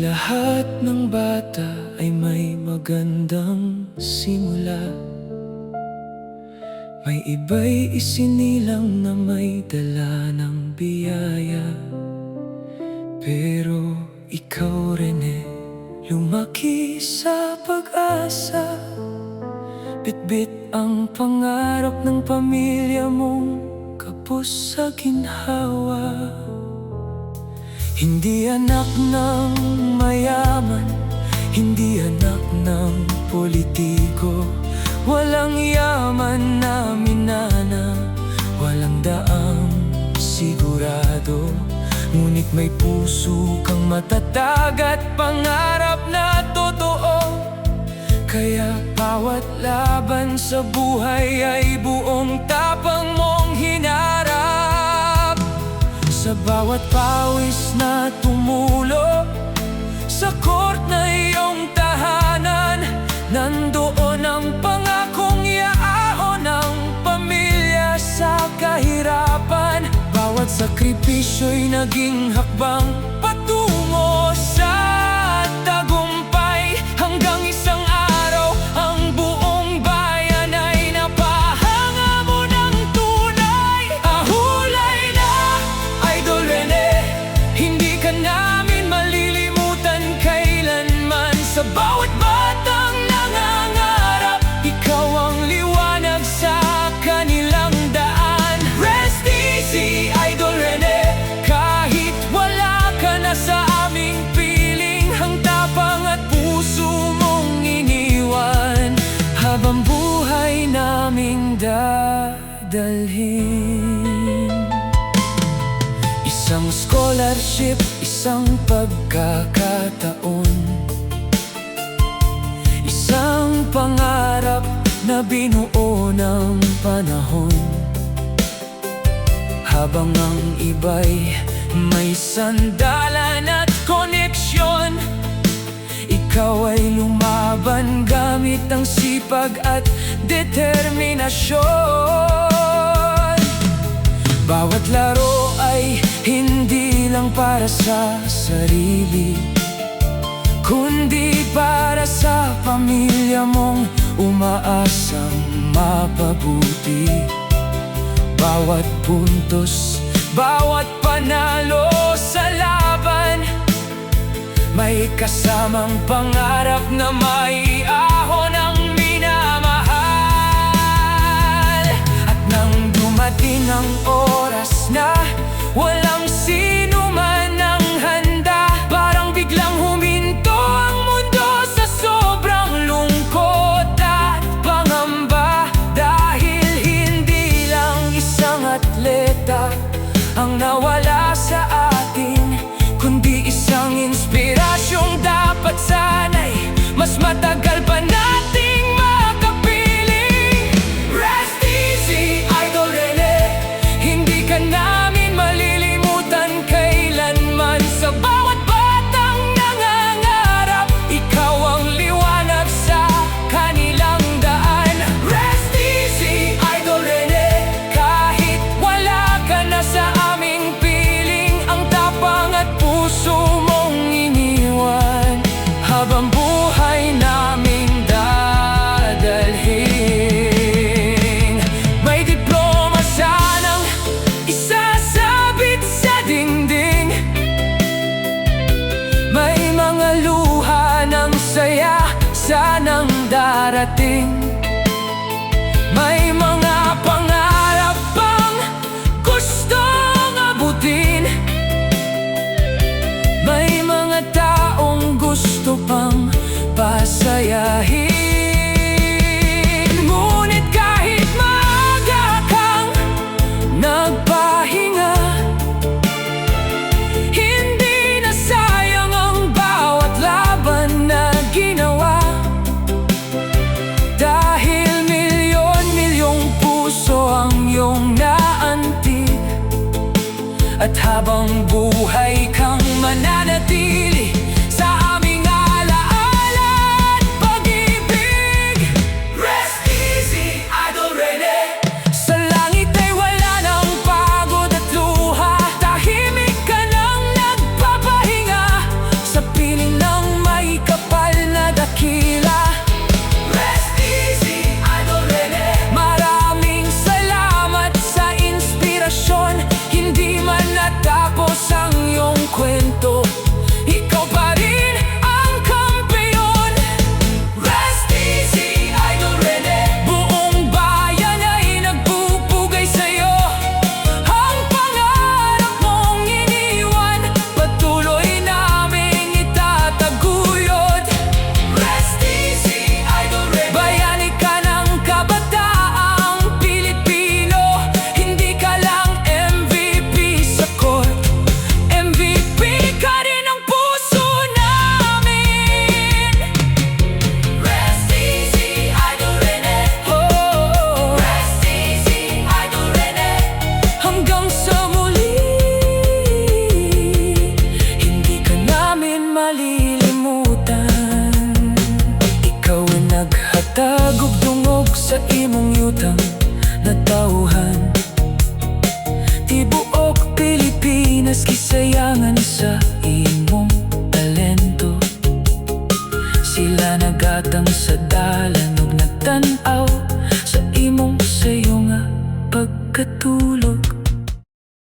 lahat ng bata ay may magandang simula. May iba'y isinilang na may dala ng biyaya. Pero ikaw, Rene, lumaki sa pag-asa. Bitbit ang pangarap ng pamilya mong kapos sa ginhawa. Hindi anak ng mayaman, hindi anak ng politiko. Walang yaman na minana, walang daang sigurado. Ngunit may puso kang matatag at pangarap na totoo. Kaya bawat laban sa buhay ay buong tapang mong hinarap. Sa bawat pawis na tumulo sa court na iyong tahanan, nandoon ang pangakong iaahon ng pamilya sa kahirapan. Bawat sakripisyo'y naging hakbang patungo sa tagumpay. Hanggang isang araw ang buong bayan ay napahanga mo ng tunay. Ahulay na, Idol Rene, hindi ka namin malilimutan kailanman. Sa bawat batang nangangarap, ikaw ang liwanag sa kanilang daan. Rest easy, Idol Rene, kahit wala ka na sa aming piling. Ang tapang at puso mong iniwan, habang buhay naming dadalhin. Isang scholarship, isang pagkakataon, isang pangarap na binuo ng panahon. Habang ang iba'y may sandalan at koneksyon, ikaw ay lumaban gamit ang sipag at determinasyon. Bawat laro ay hindi lang para sa sarili, kundi para sa pamilya mong umaasang mapabuti. Bawat puntos, bawat panalo sa laban, may kasamang pangarap na maiahon ang minamahal. At nang dumating ang oras na walang sino man ang handa, parang biglang huminto ang mundo sa sobrang lungkot at pangamba. Dahil hindi lang isang atleta ang nawala sa atin, kundi isang inspirasyong dapat sana'y mas matagal pa nating makapiling. Rest easy, Idol Rene, hindi ka namin malilimutan kailanman. Sa bawat batang nangangarap, ikaw ang liwanag sa kanilang daan. Rest easy, Idol Rene, kahit wala ka na sa aming piling. Ang tapang at puso mong iniwan, habang buhay naming dadalhin. May diploma sanang isasabit sa dingding, may mga luha ng saya sanang darating. May mga pangarap pang gustong abutin, may mga taong gusto pang pasayahin. Ngunit kahit maaga kang nagpahinga, hindi na sayang ang bawat laban na ginawa. Dungog sa imong yutang na tauhan. Tibuok Pilipinas gisayangan sa imong talento. Sila nagatang sa dalan ug nagtan-aw sa imong sayo nga pagkatulog.